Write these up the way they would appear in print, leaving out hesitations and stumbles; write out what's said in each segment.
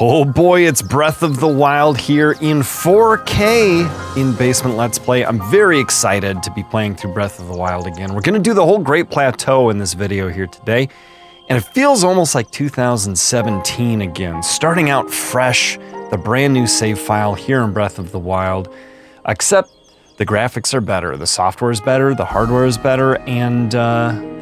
Oh boy, it's Breath of the Wild here in 4K in Basement Let's Play. I'm very excited to be playing through Breath of the Wild again. We're going to do the whole Great Plateau in this video here today, and it feels almost like 2017 again, starting out fresh, the brand new save file here in Breath of the Wild, except the graphics are better, the software is better, the hardware is better, and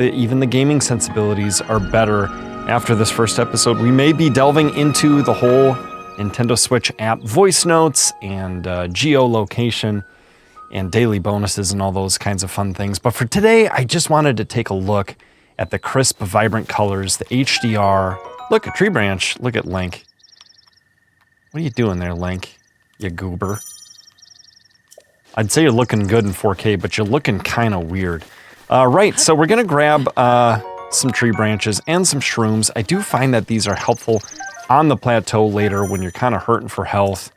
even the gaming sensibilities are better. After this first episode, we may be delving into the whole Nintendo Switch app voice notes and geolocation and daily bonuses and all those kinds of fun things. But for today, I just wanted to take a look at the crisp, vibrant colors, the HDR. Look, a tree branch. Look at Link. What are you doing there, Link? You goober. I'd say you're looking good in 4K, but you're looking kind of weird. Right, so we're going to grab some tree branches and some shrooms. I do find that these are helpful on the plateau later when you're kind of hurting for health.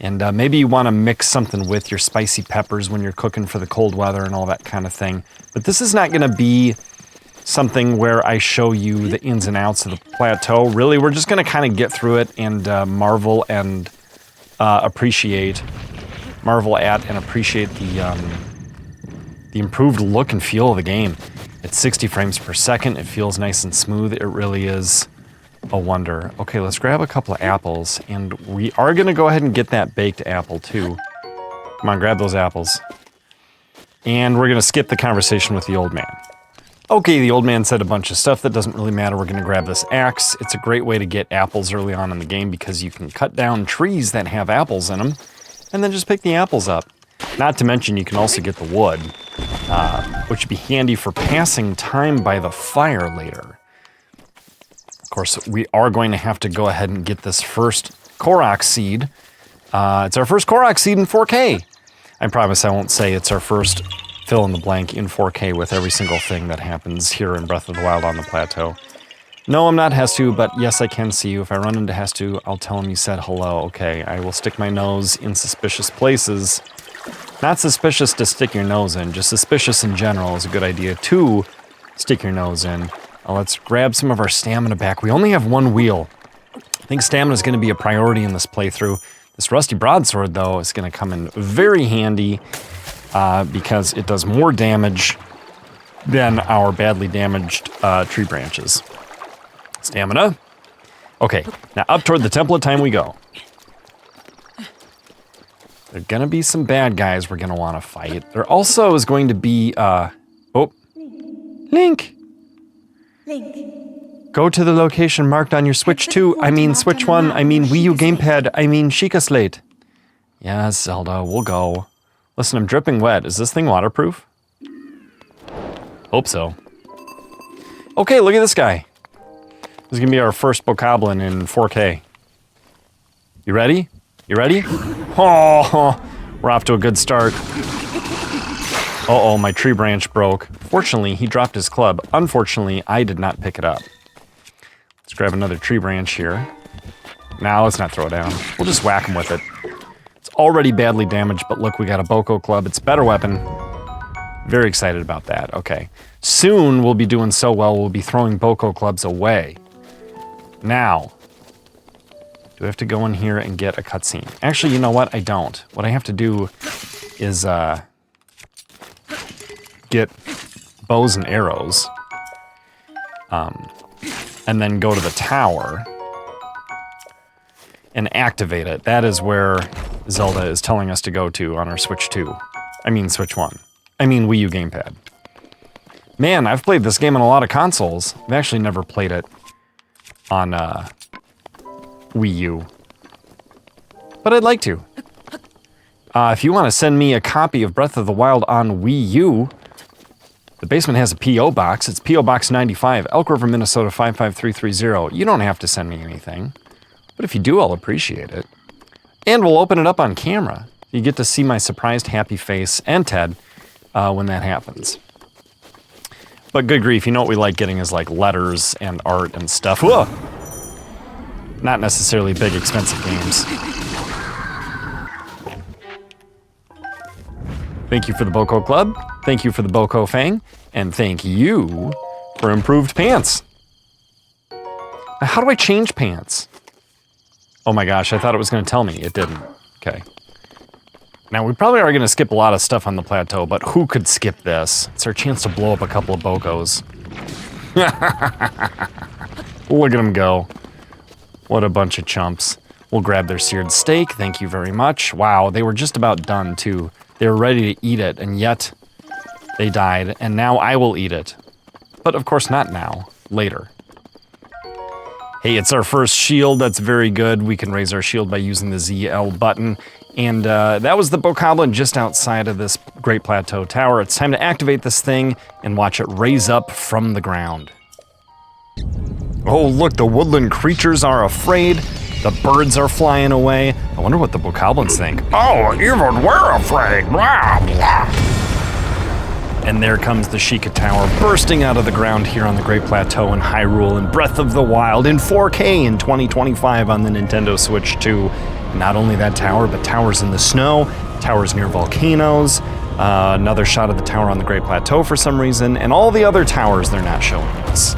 And maybe you want to mix something with your spicy peppers when you're cooking for the cold weather and all that kind of thing. But this is not going to be something where I show you the ins and outs of the plateau. Really, we're just going to kind of get through it and marvel at and appreciate the improved look and feel of the game. It's 60 frames per second. It feels nice and smooth. It really is a wonder. Okay, let's grab a couple of apples, and we are going to go ahead and get that baked apple too. Come on, grab those apples. And we're going to skip the conversation with the old man. Okay, the old man said a bunch of stuff that doesn't really matter. We're going to grab this axe. It's a great way to get apples early on in the game because you can cut down trees that have apples in them and then just pick the apples up. Not to mention you can also get the wood, which would be handy for passing time by the fire later. Of course, we are going to have to go ahead and get this first Korok seed. It's our first Korok seed in 4K. I promise I won't say it's our first fill in the blank in 4K with every single thing that happens here in Breath of the Wild on the plateau. No, I'm not Hestu, but yes, I can see you. If I run into Hestu, I'll tell him you said hello. Okay, I will stick my nose in suspicious places. Not suspicious to stick your nose in, just suspicious in general is a good idea to stick your nose in. Let's grab some of our stamina back. We only have one wheel. I think stamina is going to be a priority in this playthrough. This rusty broadsword, though, is going to come in very handy because it does more damage than our badly damaged tree branches. Stamina. Okay, now up toward the Temple of Time we go. There are gonna be some bad guys we're gonna want to fight. There also is going to be, Link! Link. Go to the location marked on your Switch 2, Switch 1, Wii U gamepad, Sheikah Slate. Yes, Zelda, we'll go. Listen, I'm dripping wet. Is this thing waterproof? Hope so. Okay, look at this guy. This is gonna be our first bokoblin in 4K. You ready? You ready? Oh, we're off to a good start. Uh-oh, my tree branch broke. Fortunately, he dropped his club. Unfortunately, I did not pick it up. Let's grab another tree branch here. Now, let's not throw it down. We'll just whack him with it. It's already badly damaged, but look, we got a Boko club. It's a better weapon. Very excited about that. Okay. Soon, we'll be doing so well, we'll be throwing Boko clubs away. Now, do I have to go in here and get a cutscene? Actually, you know what? I don't. What I have to do is get bows and arrows, and then go to the tower and activate it. That is where Zelda is telling us to go to on our Switch 2. Switch 1. Wii U gamepad. Man, I've played this game on a lot of consoles. I've actually never played it on Wii U. But I'd like to. If you want to send me a copy of Breath of the Wild on Wii U, the basement has a P.O. box. It's P.O. Box 95, Elk River, Minnesota 55330. You don't have to send me anything. But if you do, I'll appreciate it. And we'll open it up on camera. You get to see my surprised happy face and Ted when that happens. But good grief, you know what we like getting is like letters and art and stuff. Whoa! Not necessarily big, expensive games. Thank you for the Boko Club. Thank you for the Boko Fang. And thank you for improved pants. Now, how do I change pants? Oh my gosh, I thought it was going to tell me. It didn't. Okay. Now, we probably are going to skip a lot of stuff on the plateau, but who could skip this? It's our chance to blow up a couple of bocos. Look at them go. What a bunch of chumps. We'll grab their seared steak. Thank you very much. Wow, they were just about done, too. They were ready to eat it, and yet they died, and now I will eat it. But of course not now. Later. Hey, it's our first shield. That's very good. We can raise our shield by using the ZL button. And that was the bokoblin just outside of this Great Plateau Tower. It's time to activate this thing and watch it raise up from the ground. Oh, look, the woodland creatures are afraid. The birds are flying away. I wonder what the bokoblins think. Oh, even we're afraid. Blah, blah. And there comes the Sheikah Tower bursting out of the ground here on the Great Plateau in Hyrule in Breath of the Wild in 4K in 2025 on the Nintendo Switch 2. Not only that tower, but towers in the snow, towers near volcanoes, another shot of the tower on the Great Plateau for some reason, and all the other towers they're not showing us.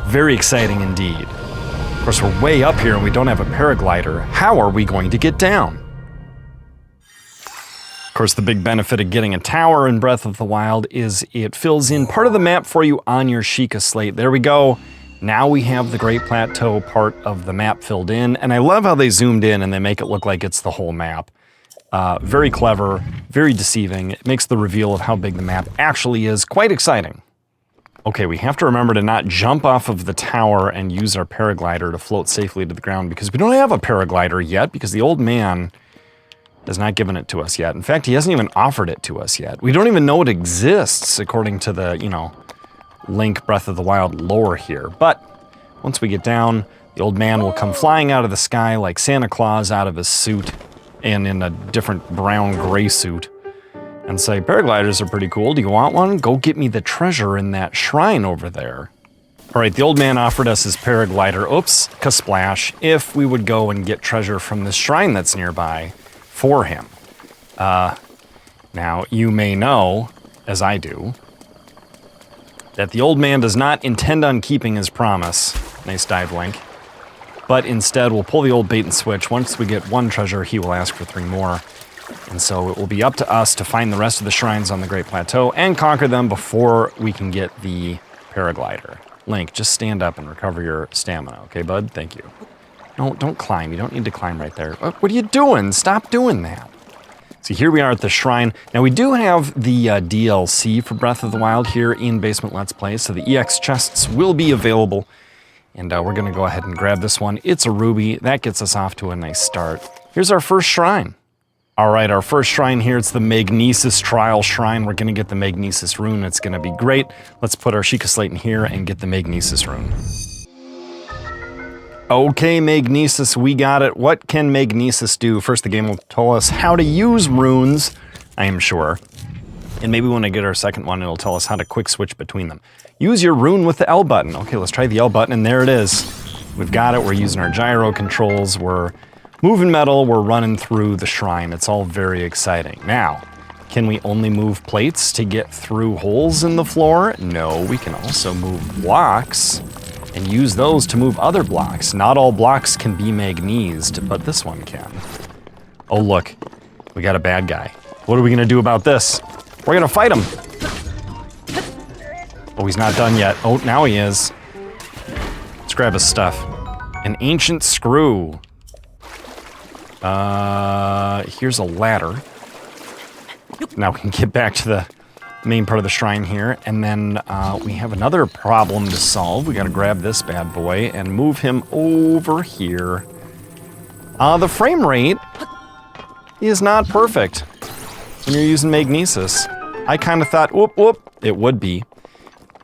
Very exciting indeed. Of course, we're way up here and we don't have a paraglider. How are we going to get down? Of course, the big benefit of getting a tower in Breath of the Wild is it fills in part of the map for you on your Sheikah slate. There we go. Now we have the Great Plateau part of the map filled in, and I love how they zoomed in and they make it look like it's the whole map. Very clever, very deceiving. It makes the reveal of how big the map actually is quite exciting. Okay, we have to remember to not jump off of the tower and use our paraglider to float safely to the ground because we don't have a paraglider yet because the old man has not given it to us yet. In fact, he hasn't even offered it to us yet. We don't even know it exists according to the, Link Breath of the Wild lore here. But once we get down, the old man will come flying out of the sky like Santa Claus out of his suit and in a different brown-gray suit and say, paragliders are pretty cool. Do you want one? Go get me the treasure in that shrine over there. All right, the old man offered us his paraglider. Oops, kasplash. If we would go and get treasure from this shrine that's nearby for him. Now, you may know, as I do, that the old man does not intend on keeping his promise. Nice dive, Link. But instead, we'll pull the old bait and switch. Once we get one treasure, he will ask for 3 more. And so it will be up to us to find the rest of the shrines on the Great Plateau and conquer them before we can get the paraglider. Link, just stand up and recover your stamina, okay, bud? Thank you. No, don't climb. You don't need to climb right there. What are you doing? Stop doing that. So here we are at the shrine. Now we do have the DLC for Breath of the Wild here in Basement Let's Play, so the EX chests will be available. And we're gonna go ahead and grab this one. It's a ruby. That gets us off to a nice start. Here's our first shrine. All right, our first shrine here, it's the Magnesis Trial Shrine. We're gonna get the Magnesis rune. It's gonna be great. Let's put our Sheikah slate in here and get the Magnesis rune. Okay, Magnesis, we got it. What can Magnesis do? First, the game will tell us how to use runes, I am sure. And maybe when I get our second one, it'll tell us how to quick switch between them. Use your rune with the L button. Okay, let's try the L button, and there it is. We've got it. We're using our gyro controls. We're moving metal. We're running through the shrine. It's all very exciting. Now, can we only move plates to get through holes in the floor? No, we can also move blocks and use those to move other blocks. Not all blocks can be magnesed, but this one can. Oh, look, we got a bad guy. What are we gonna do about this? We're gonna fight him. Oh, he's not done yet. Oh, now he is. Let's grab his stuff. An ancient screw. Here's a ladder. Now we can get back to the main part of the shrine here, and then we have another problem to solve. We gotta grab this bad boy and move him over here. The frame rate is not perfect when you're using Magnesis. I kind of thought, whoop, it would be.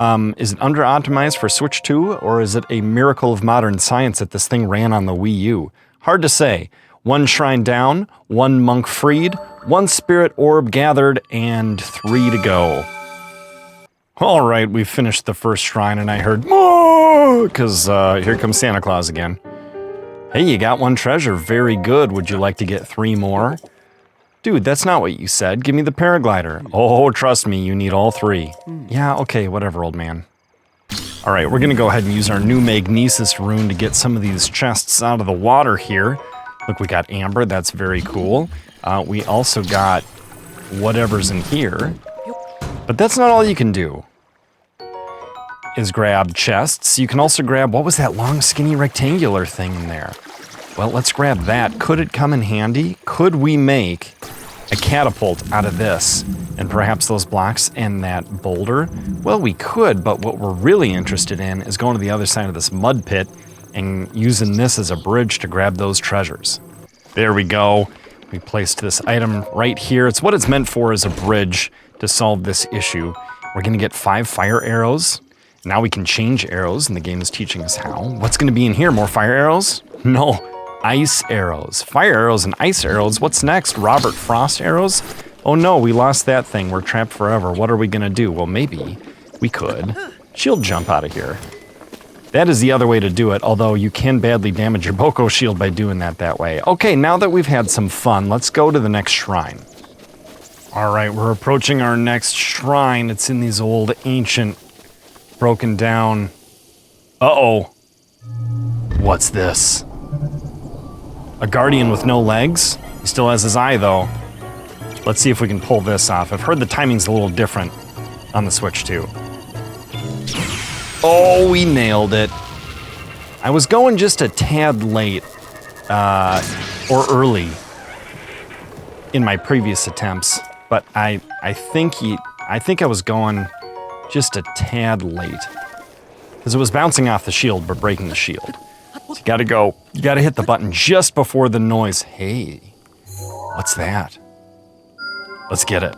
Is it under-optimized for Switch 2, or is it a miracle of modern science that this thing ran on the Wii U? Hard to say. 1 shrine down, 1 monk freed, 1 spirit orb gathered, and 3 to go. All right, we finished the first shrine, and I heard, "More!" because here comes Santa Claus again. Hey, you got 1 treasure. Very good. Would you like to get 3 more? Dude, that's not what you said. Give me the paraglider. Oh, trust me, you need all 3. Yeah, okay, whatever, old man. All right, we're gonna go ahead and use our new Magnesis rune to get some of these chests out of the water here. Look, we got amber. That's very cool. We also got whatever's in here. But that's not all you can do, is grab chests. You can also grab, what was that long, skinny, rectangular thing in there? Well, let's grab that. Could it come in handy? Could we make a catapult out of this and perhaps those blocks and that boulder? Well, we could, but what we're really interested in is going to the other side of this mud pit and using this as a bridge to grab those treasures. There we go. We placed this item right here. It's what it's meant for, as a bridge to solve this issue. We're gonna get 5 fire arrows. Now we can change arrows, and the game is teaching us how. What's gonna be in here? More fire arrows? No, ice arrows. Fire arrows and ice arrows. What's next? Robert Frost arrows? Oh no, we lost that thing. We're trapped forever. What are we gonna do? Well, maybe we could shield jump out of here. That is the other way to do it, although you can badly damage your Boko shield by doing that way. Okay, now that we've had some fun, let's go to the next shrine. All right, we're approaching our next shrine. It's in these old, ancient, broken down... Uh-oh. What's this? A guardian with no legs? He still has his eye, though. Let's see if we can pull this off. I've heard the timing's a little different on the Switch, too. Oh, we nailed it. I was going just a tad late, or early in my previous attempts, but I think I was going just a tad late. Because it was bouncing off the shield, but breaking the shield. So you gotta hit the button just before the noise. Hey, what's that? Let's get it.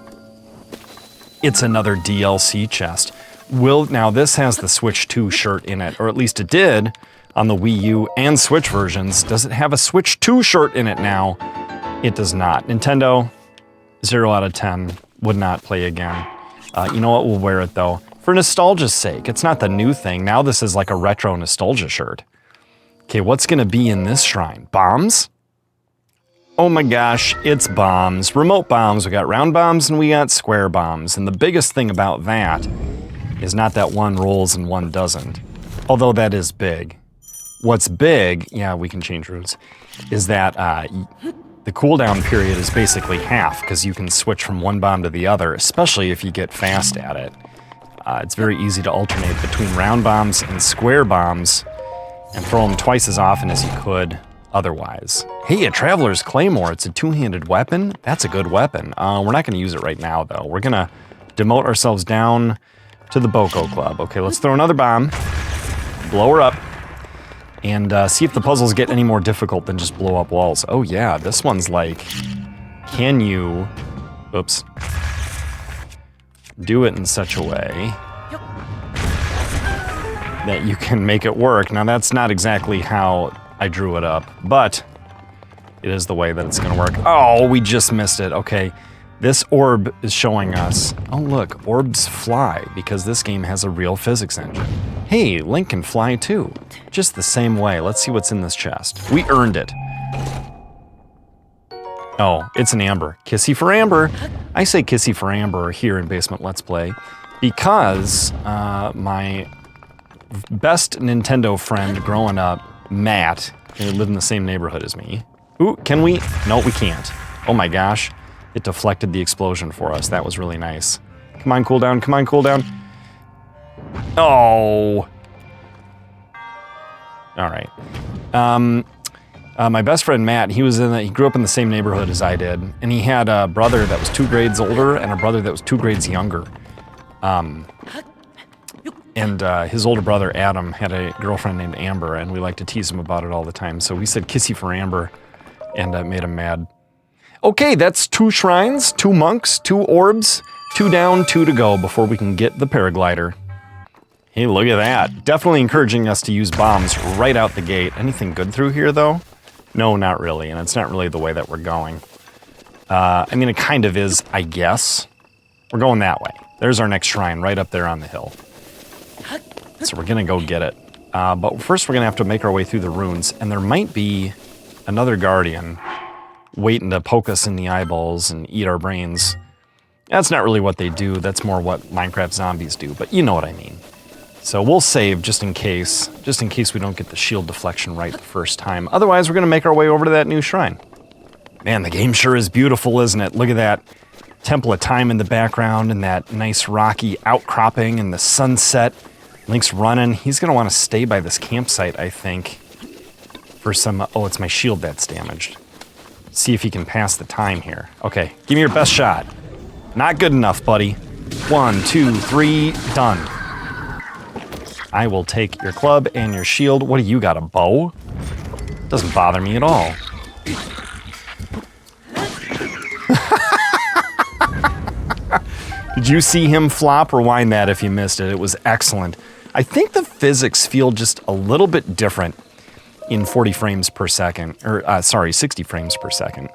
It's another DLC chest. Now this has the Switch 2 shirt in it, or at least it did on the Wii U and Switch versions. Does it have a Switch 2 shirt in it now? It does not. Nintendo, 0 out of 10, would not play again. You know what, we'll wear it though. For nostalgia's sake, it's not the new thing. Now this is like a retro nostalgia shirt. Okay, what's gonna be in this shrine? Bombs? Oh my gosh, it's bombs. Remote bombs. We got round bombs and we got square bombs. And the biggest thing about that is not that one rolls and one doesn't. Although that is big. What's big, yeah, we can change routes, is that the cooldown period is basically half, because you can switch from one bomb to the other, especially if you get fast at it. It's very easy to alternate between round bombs and square bombs and throw them twice as often as you could otherwise. Hey, a Traveler's Claymore. It's a two-handed weapon. That's a good weapon. We're not going to use it right now, though. We're going to demote ourselves down to the Boko Club. Okay, let's throw another bomb, blow her up, and see if the puzzles get any more difficult than just blow up walls. Oh yeah, this one's like, can you, oops, do it in such a way that you can make it work. Now that's not exactly how I drew it up, but it is the way that it's gonna work. Oh, we just missed it. Okay. This orb is showing us, oh look, orbs fly, because this game has a real physics engine. Hey, Link can fly too, just the same way. Let's see what's in this chest. We earned it. Oh, it's an amber. Kissy for amber. I say kissy for amber here in Basement Let's Play because my best Nintendo friend growing up, Matt, who lived in the same neighborhood as me. Ooh, can we? No, we can't. Oh my gosh. It deflected the explosion for us. That was really nice. Come on, cool down. Come on, cool down. Oh. All right. My best friend Matt, he grew up in the same neighborhood as I did, and he had a brother that was 2 grades older and a brother that was 2 grades younger. His older brother Adam had a girlfriend named Amber, and we liked to tease him about it all the time. So we said kissy for Amber, and made him mad. Okay, that's 2 shrines, 2 monks, 2 orbs, 2 down, 2 to go before we can get the paraglider. Hey, look at that. Definitely encouraging us to use bombs right out the gate. Anything good through here, though? No, not really, and it's not really the way that we're going. I mean, it kind of is, I guess. We're going that way. There's our next shrine, right up there on the hill. So we're gonna go get it. But first we're gonna have to make our way through the ruins, and there might be another guardian waiting to poke us in the eyeballs and eat our brains. That's not really what they do, that's more what Minecraft zombies do, but you know what I mean. So we'll save just in case we don't get the shield deflection right the first time. Otherwise, we're gonna make our way over to that new shrine. Man, the game sure is beautiful, isn't it? Look at that Temple of Time in the background and that nice rocky outcropping and the sunset. Link's running. He's gonna wanna stay by this campsite, I think, for some, oh, it's my shield that's damaged. See if he can pass the time here. Okay, give me your best shot. Not good enough, buddy. 1, 2, 3, done. I will take your club and your shield. What do you got, a bow? Doesn't bother me at all. Did you see him flop? Rewind that if you missed it. It was excellent. I think the physics feel just a little bit different in 40 frames per second, or 60 frames per second.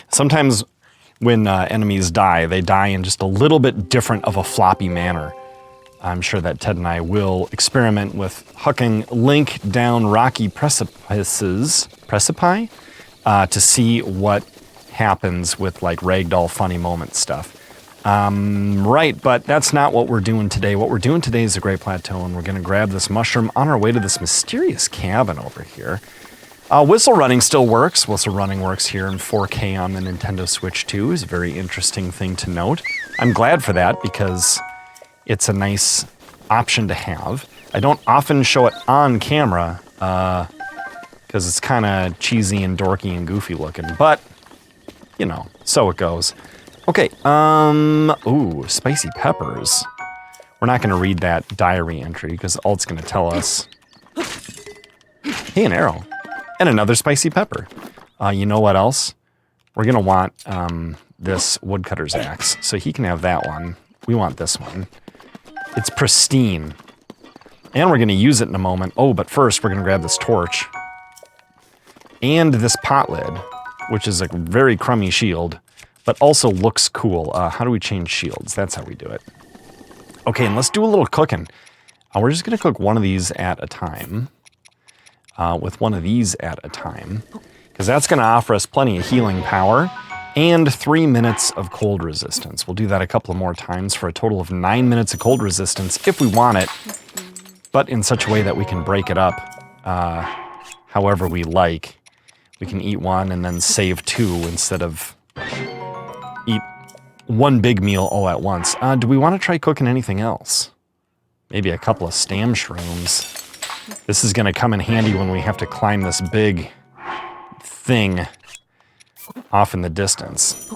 Sometimes when enemies die, they die in just a little bit different of a floppy manner. I'm sure that Ted and I will experiment with hucking Link down rocky precipices, to see what happens with like ragdoll funny moment stuff. Right, but that's not what we're doing today. What we're doing today is a Great Plateau, and we're gonna grab this mushroom on our way to this mysterious cabin over here. Whistle running still works. Whistle running works here in 4K on the Nintendo Switch 2. Is a very interesting thing to note. I'm glad for that because it's a nice option to have. I don't often show it on camera because it's kind of cheesy and dorky and goofy looking, but you know, so it goes. Okay, ooh, spicy peppers. We're not gonna read that diary entry because all it's gonna tell us, hey, an arrow and another spicy pepper. You know what else? We're gonna want this woodcutter's axe, so he can have that one. We want this one. It's pristine. And we're gonna use it in a moment. Oh, but first we're gonna grab this torch. And this pot lid, which is a very crummy shield, but also looks cool. How do we change shields? That's how we do it. Okay, and let's do a little cooking. We're just gonna cook one of these at a time. With one of these at a time. Because that's gonna offer us plenty of healing power. And 3 minutes of cold resistance. We'll do that a couple of more times for a total of 9 minutes of cold resistance if we want it, but in such a way that we can break it up however we like. We can eat one and then save two instead of eat one big meal all at once. Do we want to try cooking anything else? Maybe a couple of stam shrooms. This is going to come in handy when we have to climb this big thing off in the distance.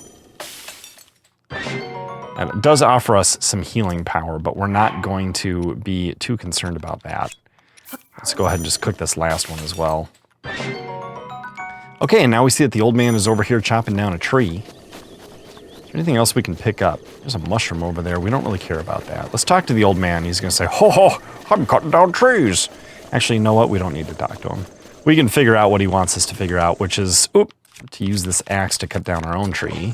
And it does offer us some healing power, but we're not going to be too concerned about that. Let's go ahead and just cook this last one as well. Okay, and now we see that the old man is over here chopping down a tree. Is there anything else we can pick up? There's a mushroom over there. We don't really care about that. Let's talk to the old man. He's going to say, ho ho, I'm cutting down trees. Actually, you know what? We don't need to talk to him. We can figure out what he wants us to figure out, which is, to use this axe to cut down our own tree.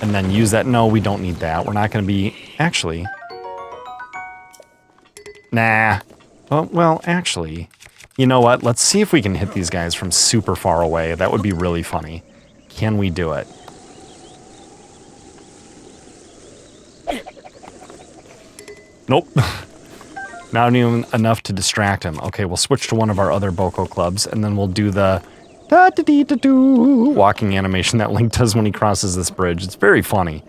And then use that. No, we don't need that. We're not going to be... Actually... Nah. Well, actually... You know what? Let's see if we can hit these guys from super far away. That would be really funny. Can we do it? Nope. Not even enough to distract him. Okay, we'll switch to one of our other Boko clubs, and then we'll do the da-da-dee-da-doo walking animation that Link does when he crosses this bridge. It's very funny.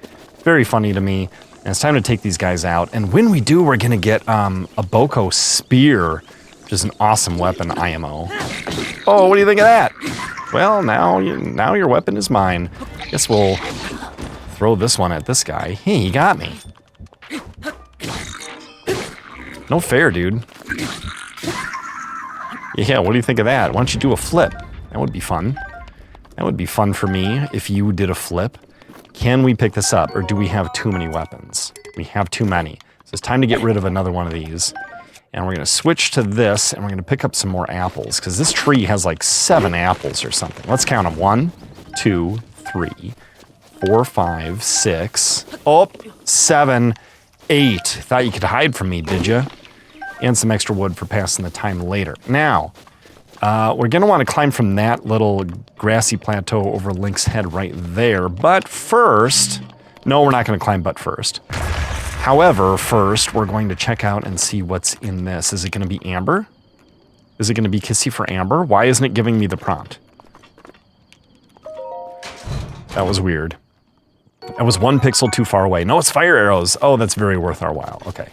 Very funny to me. And it's time to take these guys out. And when we do, we're going to get a Boko spear, which is an awesome weapon, IMO. Oh, what do you think of that? Well, now your weapon is mine. Guess we'll throw this one at this guy. Hey, he got me. No fair, dude. Yeah, what do you think of that? Why don't you do a flip? That would be fun. That would be fun for me if you did a flip. Can we pick this up, or do we have too many weapons? We have too many. So it's time to get rid of another one of these. And we're going to switch to this, and we're going to pick up some more apples, because this tree has like 7 apples or something. Let's count them. 1, 2, 3, 4, 5, 6. Oh, 7, 8. Thought you could hide from me, did you? And some extra wood for passing the time later. Now, we're going to want to climb from that little grassy plateau over Link's head right there. But first... No, we're not going to climb but first. However, first, we're going to check out and see what's in this. Is it going to be amber? Is it going to be kissy for amber? Why isn't it giving me the prompt? That was weird. I was 1 pixel too far away. No, it's fire arrows. Oh, that's very worth our while. Okay.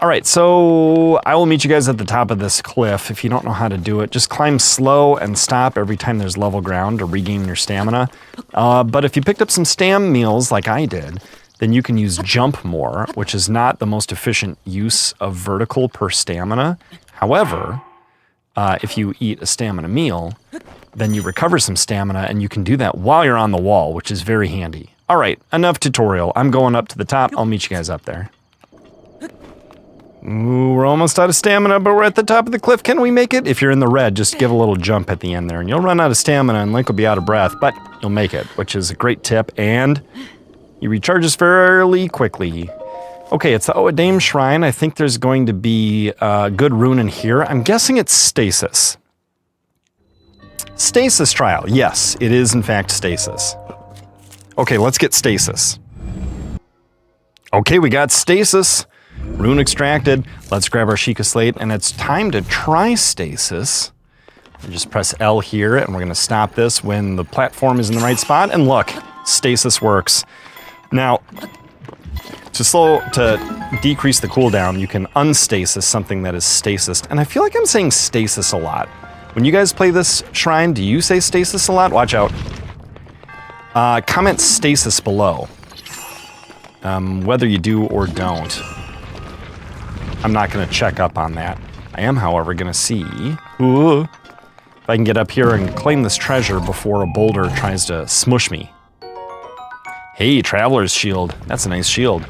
All right, so I will meet you guys at the top of this cliff. If you don't know how to do it, just climb slow and stop every time there's level ground to regain your stamina. But if you picked up some stam meals like I did, then you can use jump more, which is not the most efficient use of vertical per stamina. However, if you eat a stamina meal, then you recover some stamina, and you can do that while you're on the wall, which is very handy. All right, enough tutorial. I'm going up to the top. I'll meet you guys up there. Ooh, we're almost out of stamina, but we're at the top of the cliff. Can we make it? If you're in the red, just give a little jump at the end there, and you'll run out of stamina, and Link will be out of breath, but you'll make it, which is a great tip, and he recharges fairly quickly. Okay, it's the Oedame Shrine. I think there's going to be a good rune in here. I'm guessing it's Stasis. Stasis trial. Yes, it is in fact Stasis. Okay, let's get Stasis. Okay, we got Stasis. Rune extracted. Let's grab our Sheikah Slate, and it's time to try Stasis. And just press L here, and we're going to stop this when the platform is in the right spot. And look, Stasis works. Now, to decrease the cooldown, you can unstasis something that is stasised. And I feel like I'm saying stasis a lot. When you guys play this shrine, do you say stasis a lot? Watch out. Comment stasis below. Whether you do or don't. I'm not going to check up on that. I am, however, going to see if I can get up here and claim this treasure before a boulder tries to smush me. Hey, Traveler's Shield. That's a nice shield.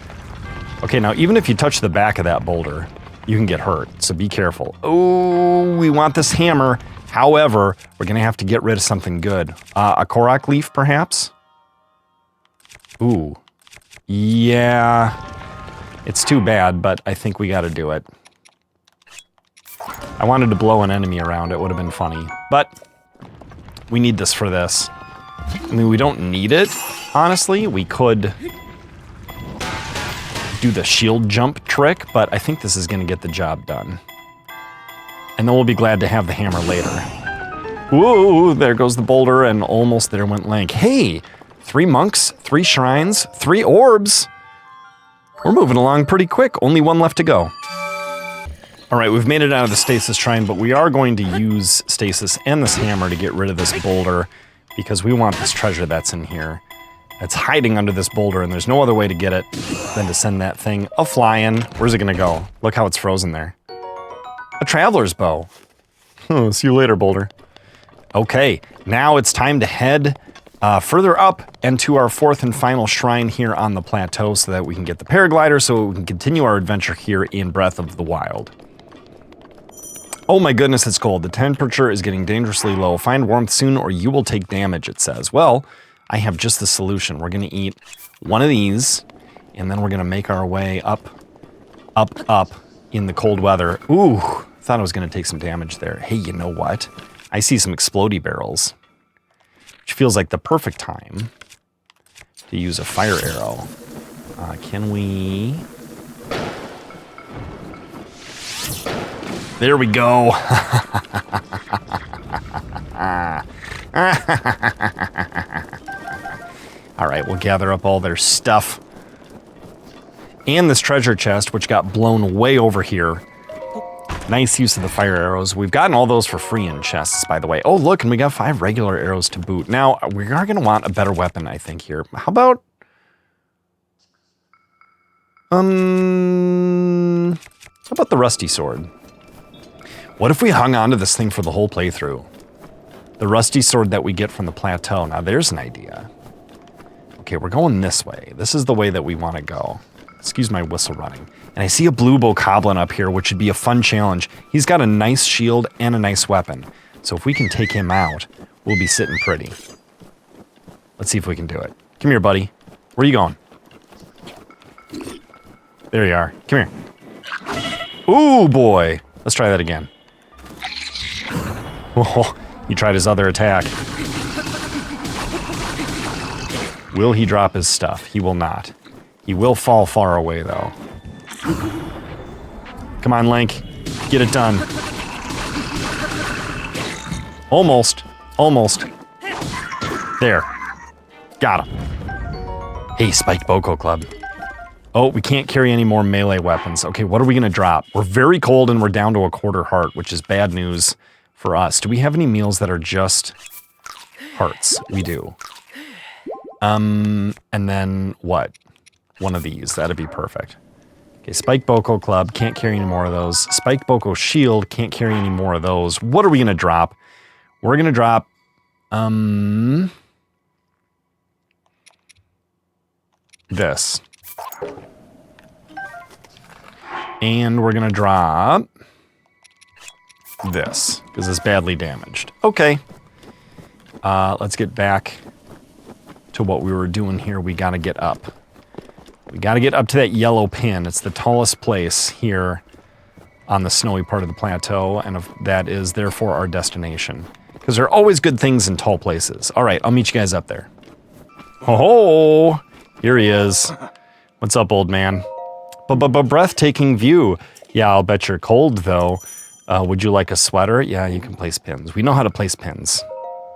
Okay, now even if you touch the back of that boulder, you can get hurt, so be careful. Oh, we want this hammer. However, we're going to have to get rid of something good. A Korok leaf, perhaps? Ooh. Yeah. It's too bad, but I think we got to do it. I wanted to blow an enemy around. It would have been funny. But we need this for this. I mean, we don't need it, honestly. We could do the shield jump trick, but I think this is going to get the job done. And then we'll be glad to have the hammer later. Ooh, there goes the boulder, and almost there went Link. Hey, 3 monks, 3 shrines, 3 orbs. We're moving along pretty quick. Only 1 left to go. All right, we've made it out of the Stasis Shrine, but we are going to use Stasis and this hammer to get rid of this boulder because we want this treasure that's in here. It's hiding under this boulder, and there's no other way to get it than to send that thing a-flying. Where's it gonna go? Look how it's frozen there. A Traveler's Bow. Oh, see you later, boulder. Okay, now it's time to head further up and to our 4th and final shrine here on the plateau so that we can get the paraglider so we can continue our adventure here in Breath of the Wild. Oh my goodness, it's cold. The temperature is getting dangerously low. Find warmth soon or you will take damage, it says. Well, I have just the solution. We're going to eat one of these, and then we're going to make our way up in the cold weather. Ooh, thought I was going to take some damage there. Hey, you know what? I see some explodey barrels, which feels like the perfect time to use a fire arrow. Can we... There we go. All right, we'll gather up all their stuff. And this treasure chest, which got blown way over here. Nice use of the fire arrows. We've gotten all those for free in chests, by the way. Oh, look, and we got 5 regular arrows to boot. Now, we are going to want a better weapon, I think, here. How about... How about the rusty sword? What if we hung on to this thing for the whole playthrough? The rusty sword that we get from the plateau. Now, there's an idea. Okay, we're going this way. This is the way that we want to go. Excuse my whistle running. And I see a blue bokoblin up here, which would be a fun challenge. He's got a nice shield and a nice weapon. So if we can take him out, we'll be sitting pretty. Let's see if we can do it. Come here, buddy. Where are you going? There you are. Come here. Ooh, boy. Let's try that again. Oh, he tried his other attack. Will he drop his stuff? He will not. He will fall far away, though. Come on, Link. Get it done. Almost. Almost. There. Got him. Hey, Spiked BotW Club. Oh, we can't carry any more melee weapons. Okay, what are we going to drop? We're very cold and we're down to a quarter heart, which is bad news for us. Do we have any meals that are just hearts? We do. And then what? One of these. That'd be perfect. Okay, Spiked BotW Club. Can't carry any more of those. Spiked BotW Shield. Can't carry any more of those. What are we going to drop? We're going to drop... this. And we're going to drop this, because it's badly damaged. Okay. Let's get back to what we were doing here. We got to get up. We got to get up to that yellow pin. It's the tallest place here on the snowy part of the plateau, and that is therefore our destination. Because there are always good things in tall places. All right, I'll meet you guys up there. Oh, here he is. What's up, old man? Breathtaking view. Yeah, I'll bet you're cold, though. Would you like a sweater? Yeah, you can place pins. We know how to place pins.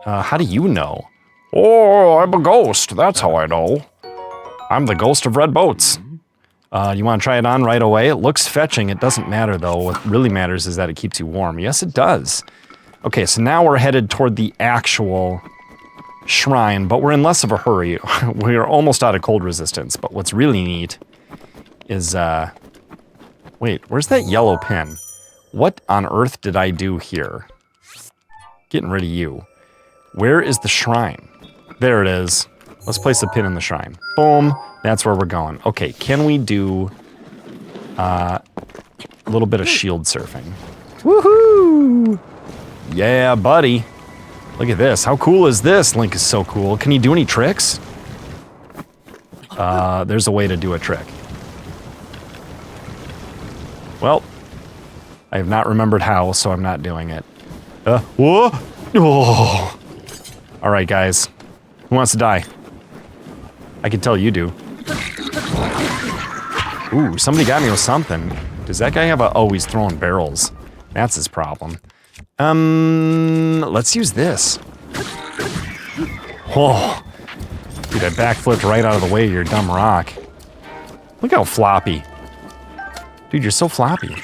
How do you know? Oh, I'm a ghost. That's how I know. I'm the ghost of red boats. You want to try it on right away? It looks fetching. It doesn't matter, though. What really matters is that it keeps you warm. Yes, it does. Okay, so now we're headed toward the actual shrine, but we're in less of a hurry. We are almost out of cold resistance, but what's really neat is, wait, where's that yellow pin? What on earth did I do here? Getting rid of you. Where is the shrine? There it is. Let's place a pin in the shrine. Boom. That's where we're going. Okay, can we do a little bit of shield surfing? Woohoo! Yeah, buddy. Look at this. How cool is this? Link is so cool. Can you do any tricks? There's a way to do a trick. Well, I have not remembered how, so I'm not doing it. Whoa! Oh. All right, guys. Who wants to die? I can tell you do. Ooh, somebody got me with something. Does that guy have a... Oh, he's throwing barrels. That's his problem. Let's use this. Oh. Dude, I backflipped right out of the way of your dumb rock. Look how floppy. Dude, you're so floppy.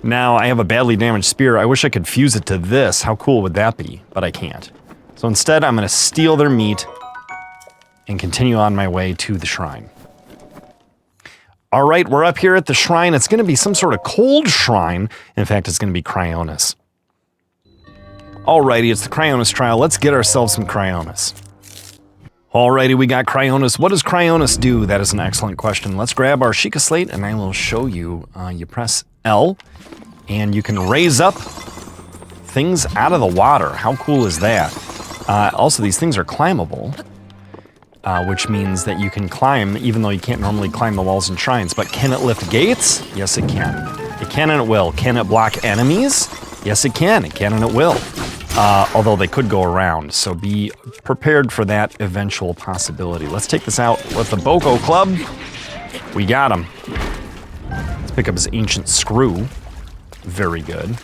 Now, I have a badly damaged spear. I wish I could fuse it to this. How cool would that be? But I can't. So instead, I'm going to steal their meat and continue on my way to the shrine. All right, we're up here at the shrine. It's going to be some sort of cold shrine. In fact, it's going to be Cryonis. Alrighty, it's the Cryonis trial. Let's get ourselves some Cryonis. Alrighty, we got Cryonis. What does Cryonis do? That is an excellent question. Let's grab our Sheikah Slate, and I will show you. You press L, and you can raise up things out of the water. How cool is that? Also, these things are climbable, which means that you can climb, even though you can't normally climb the walls and shrines. But can it lift gates? Yes, it can. It can and it will. Can it block enemies? Yes, it can. It can and it will. Although they could go around, so be prepared for that eventual possibility. Let's take this out with the BotW Club. We got him. Let's pick up his ancient screw. Very good.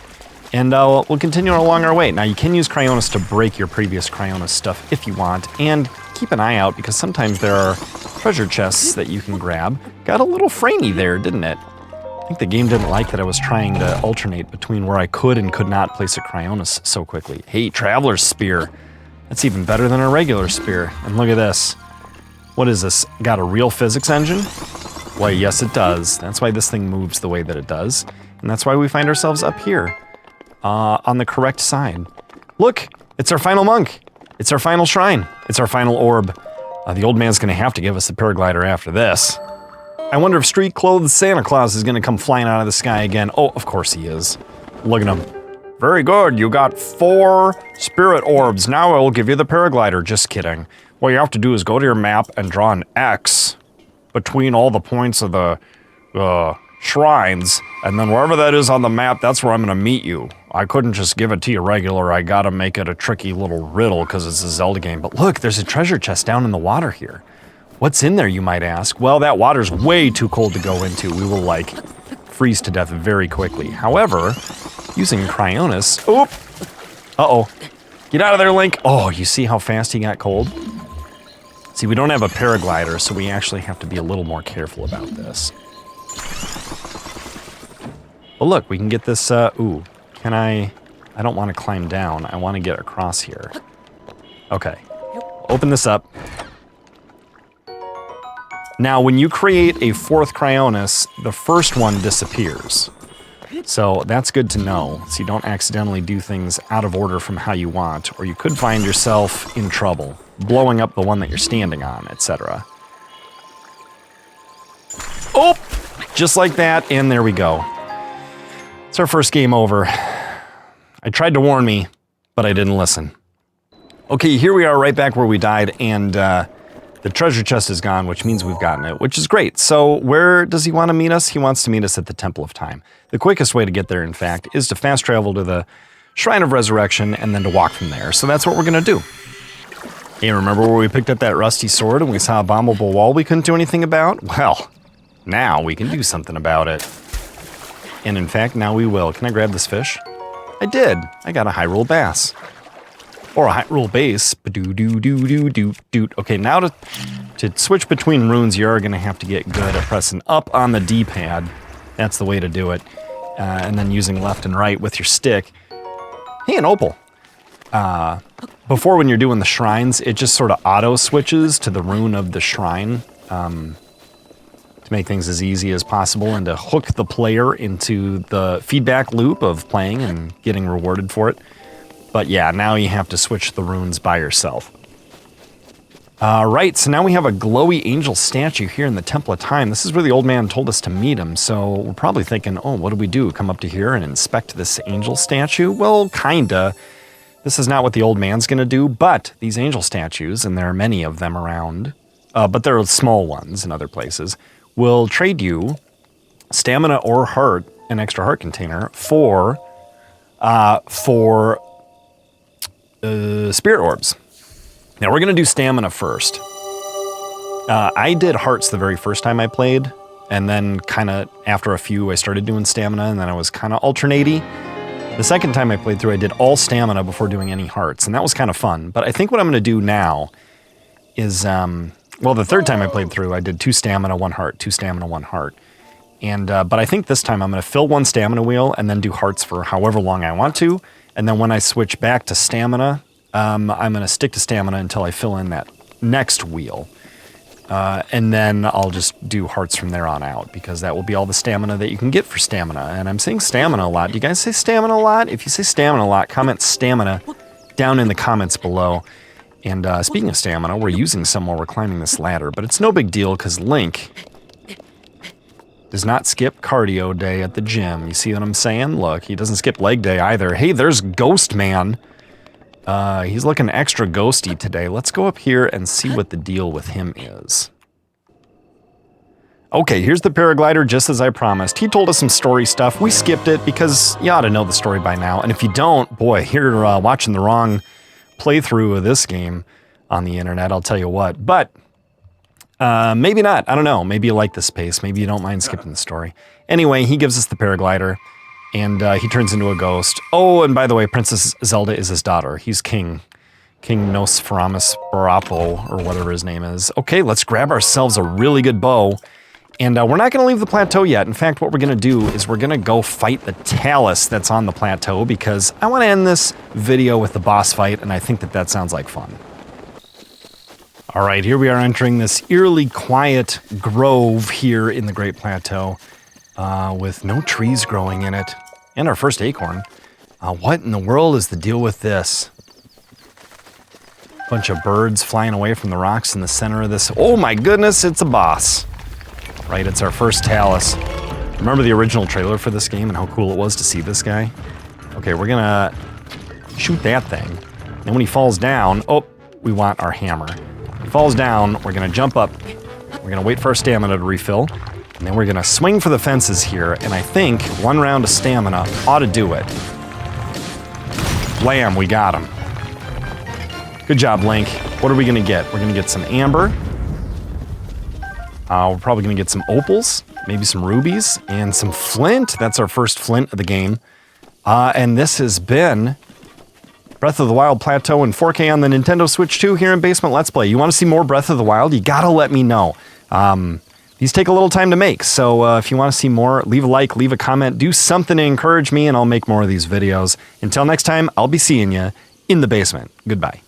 And we'll continue along our way. Now, you can use Cryonis to break your previous Cryonis stuff if you want, and keep an eye out, because sometimes there are treasure chests that you can grab. Got a little framey there, didn't it? I think the game didn't like that I was trying to alternate between where I could and could not place a Cryonis so quickly. Hey, Traveler's Spear. That's even better than a regular spear. And look at this. What is this? Got a real physics engine? Why, yes it does. That's why this thing moves the way that it does. And that's why we find ourselves up here. On the correct side. Look! It's our final monk! It's our final shrine! It's our final orb. The old man's gonna have to give us the paraglider after this. I wonder if street-clothed Santa Claus is gonna come flying out of the sky again. Oh, of course he is. Look at him. Very good, you got 4 spirit orbs. Now I will give you the paraglider. Just kidding. What you have to do is go to your map and draw an X between all the points of the shrines, and then wherever that is on the map, that's where I'm gonna meet you. I couldn't just give it to you regular. I gotta make it a tricky little riddle because it's a Zelda game. But look, there's a treasure chest down in the water here. What's in there, you might ask? Well, that water's way too cold to go into. We will, like, freeze to death very quickly. However, using Cryonis... Oop! Uh-oh. Get out of there, Link! Oh, you see how fast he got cold? See, we don't have a paraglider, so we actually have to be a little more careful about this. But look, we can get this, ooh. Can I don't want to climb down. I want to get across here. Okay. Open this up. Now, when you create a fourth Cryonis, the first one disappears. So that's good to know, so you don't accidentally do things out of order from how you want, or you could find yourself in trouble, blowing up the one that you're standing on, etc. Oh! Just like that, and there we go. It's our first game over. I tried to warn me, but I didn't listen. Okay, here we are right back where we died, and the treasure chest is gone, which means we've gotten it, which is great. So where does he want to meet us? He wants to meet us at the Temple of Time. The quickest way to get there, in fact, is to fast travel to the Shrine of Resurrection and then to walk from there. So that's what we're going to do. Hey, remember where we picked up that rusty sword and we saw a bombable wall we couldn't do anything about? Well, now we can do something about it. And in fact, now we will. Can I grab this fish? I did. I got a Hyrule bass. Or a Hyrule base. Ba-doo-doo-doo-doo-doo-doo. Okay, now to switch between runes, you're going to have to get good at pressing up on the D-pad. That's the way to do it. And then using left and right with your stick. Hey, an opal. Before, when you're doing the shrines, it just sort of auto-switches to the rune of the shrine. To make things as easy as possible and to hook the player into the feedback loop of playing and getting rewarded for it. But yeah, now you have to switch the runes by yourself. Right, so now we have a glowy angel statue here in the Temple of Time. This is where the old man told us to meet him, so we're probably thinking, oh, what do we do? Come up to here and inspect this angel statue? Well, kinda. This is not what the old man's gonna do, but these angel statues, and there are many of them around, but there are small ones in other places, will trade you stamina or heart, an extra heart container, for spirit orbs. Now we're gonna do stamina first. I did hearts the very first time I played, and then kind of after a few I started doing stamina, and then I was kind of alternatey. The second time I played through, I did all stamina before doing any hearts, and that was kind of fun. But I think what I'm gonna do now is, well, the third time I played through, I did 2 stamina, 1 heart, 2 stamina, 1 heart. And, but I think this time I'm gonna fill 1 stamina wheel and then do hearts for however long I want to. And then when I switch back to stamina, I'm gonna stick to stamina until I fill in that next wheel. And then I'll just do hearts from there on out, because that will be all the stamina that you can get for stamina. And I'm saying stamina a lot. Do you guys say stamina a lot? If you say stamina a lot, comment stamina down in the comments below. And speaking of stamina, we're using some while we're climbing this ladder, but it's no big deal because Link does not skip cardio day at the gym. You see what I'm saying? Look, he doesn't skip leg day either. Hey, there's Ghost Man. He's looking extra ghosty today. Let's go up here and see what the deal with him is. Okay, here's the paraglider, just as I promised. He told us some story stuff. We skipped it because you ought to know the story by now. And if you don't, boy, you're watching the wrong playthrough of this game on the internet, I'll tell you what. But maybe not. I don't know. Maybe you like this pace. Maybe you don't mind skipping the story. Anyway, he gives us the paraglider, and he turns into a ghost. Oh, and by the way, Princess Zelda is his daughter. He's King Nosferamus Barapo, or whatever his name is. Okay, let's grab ourselves a really good bow. And we're not going to leave the plateau yet. In fact, what we're going to do is we're going to go fight the talus that's on the plateau, because I want to end this video with the boss fight, and I think that sounds like fun. All right, here we are entering this eerily quiet grove here in the Great Plateau, with no trees growing in it, and our first acorn. What in the world is the deal with this? Bunch of birds flying away from the rocks in the center of this. Oh my goodness, it's a boss. Right, it's our first talus. Remember the original trailer for this game and how cool it was to see this guy? Okay, we're gonna shoot that thing. And when he falls down, oh, we want our hammer. He falls down, we're gonna jump up. We're gonna wait for our stamina to refill. And then we're gonna swing for the fences here. And I think 1 round of stamina ought to do it. Blam, we got him. Good job, Link. What are we going to get? We're going to get some amber. We're probably going to get some opals, maybe some rubies, and some flint. That's our first flint of the game. And this has been Breath of the Wild Plateau in 4K on the Nintendo Switch 2 here in Basement Let's Play. You want to see more Breath of the Wild? You gotta let me know. These take a little time to make, so if you want to see more, leave a like, leave a comment, do something to encourage me, and I'll make more of these videos. Until next time, I'll be seeing you in the basement. Goodbye.